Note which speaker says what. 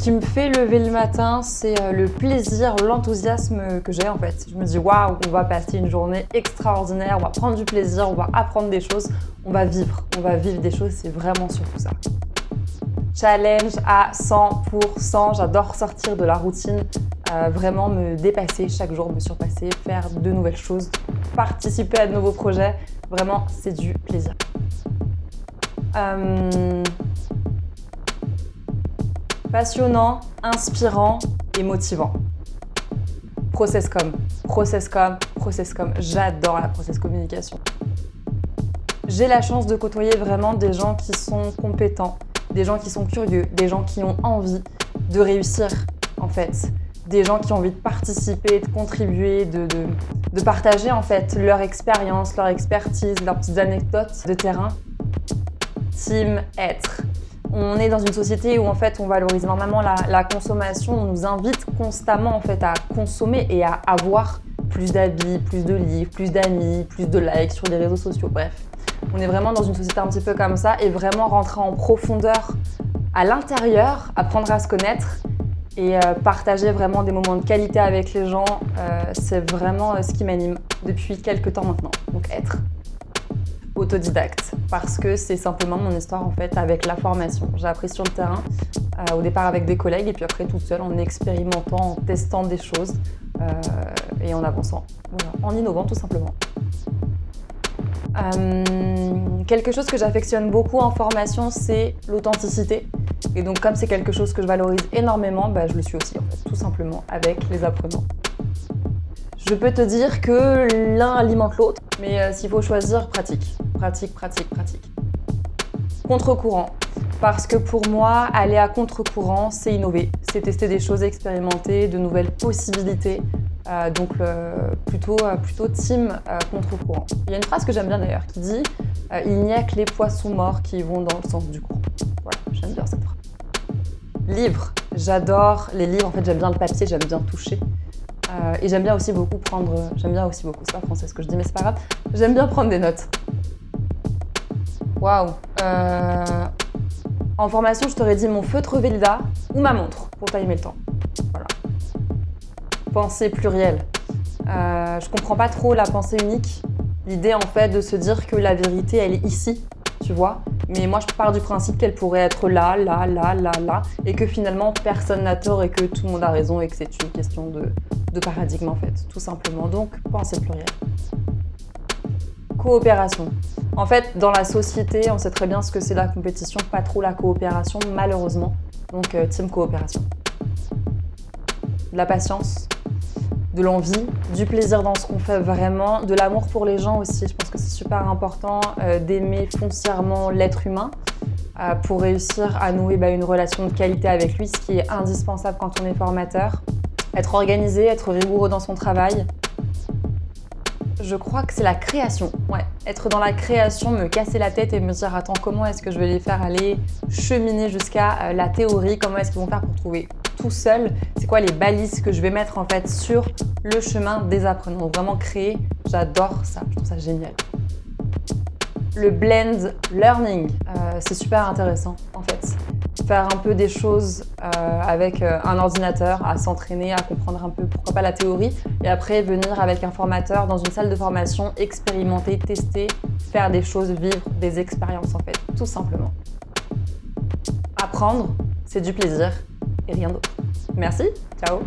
Speaker 1: qui me fait lever le matin, c'est le plaisir, l'enthousiasme que j'ai en fait. Je me dis waouh, on va passer une journée extraordinaire, on va prendre du plaisir, on va apprendre des choses, on va vivre des choses, c'est vraiment surtout ça. Challenge à 100%, j'adore sortir de la routine, vraiment me dépasser chaque jour, me surpasser, faire de nouvelles choses, participer à de nouveaux projets, vraiment c'est du plaisir. Passionnant, inspirant et motivant. Processcom, j'adore la process communication. J'ai la chance de côtoyer vraiment des gens qui sont compétents, des gens qui sont curieux, des gens qui ont envie de réussir en fait, des gens qui ont envie de participer, de contribuer, de partager en fait leur expérience, leur expertise, leurs petites anecdotes de terrain. Team être. On est dans une société où en fait on valorise énormément la consommation, on nous invite constamment en fait à consommer et à avoir plus d'habits, plus de livres, plus d'amis, plus de likes sur les réseaux sociaux, bref. On est vraiment dans une société un petit peu comme ça et vraiment rentrer en profondeur à l'intérieur, apprendre à se connaître et partager vraiment des moments de qualité avec les gens, c'est vraiment ce qui m'anime depuis quelques temps maintenant, donc être. Autodidacte, parce que c'est simplement mon histoire en fait avec la formation. J'ai appris sur le terrain, au départ avec des collègues et puis après toute seule en expérimentant, en testant des choses et en avançant, voilà, en innovant tout simplement. Quelque chose que j'affectionne beaucoup en formation, c'est l'authenticité. Et donc comme c'est quelque chose que je valorise énormément, je le suis aussi en fait, tout simplement avec les apprenants. Je peux te dire que l'un alimente l'autre, mais s'il faut choisir, pratique. Contre-courant, parce que pour moi, aller à contre-courant, c'est innover, c'est tester des choses, expérimenter de nouvelles possibilités, donc plutôt team contre-courant. Il y a une phrase que j'aime bien d'ailleurs qui dit « Il n'y a que les poissons morts qui vont dans le sens du courant ». Voilà, j'aime bien cette phrase. Livres, j'adore les livres, en fait j'aime bien le papier, j'aime bien toucher. Et j'aime bien aussi beaucoup, c'est pas français ce que je dis mais c'est pas grave, j'aime bien prendre des notes. Waouh. En formation, je t'aurais dit mon feutre Velda ou ma montre pour timer le temps. Voilà. Pensée plurielle. Je comprends pas trop la pensée unique. L'idée en fait de se dire que la vérité elle est ici, tu vois. Mais moi je pars du principe qu'elle pourrait être là, et que finalement personne n'a tort et que tout le monde a raison et que c'est une question de paradigme en fait, tout simplement. Donc pensée plurielle. Coopération. En fait, dans la société, on sait très bien ce que c'est la compétition, pas trop la coopération, malheureusement. Donc, team coopération. De la patience, de l'envie, du plaisir dans ce qu'on fait vraiment, de l'amour pour les gens aussi. Je pense que c'est super important d'aimer foncièrement l'être humain pour réussir à nouer une relation de qualité avec lui, ce qui est indispensable quand on est formateur. Être organisé, être rigoureux dans son travail. Je crois que c'est la création, ouais. Être dans la création, me casser la tête et me dire attends, comment est-ce que je vais les faire aller cheminer jusqu'à la théorie, comment est-ce qu'ils vont faire pour trouver tout seul, c'est quoi les balises que je vais mettre en fait sur le chemin des apprenants. Donc vraiment créer, j'adore ça, je trouve ça génial. Le blend learning, c'est super intéressant en fait. Faire un peu des choses avec un ordinateur, à s'entraîner, à comprendre un peu, pourquoi pas la théorie, et après venir avec un formateur dans une salle de formation, expérimenter, tester, faire des choses, vivre des expériences en fait, tout simplement. Apprendre, c'est du plaisir et rien d'autre. Merci, ciao.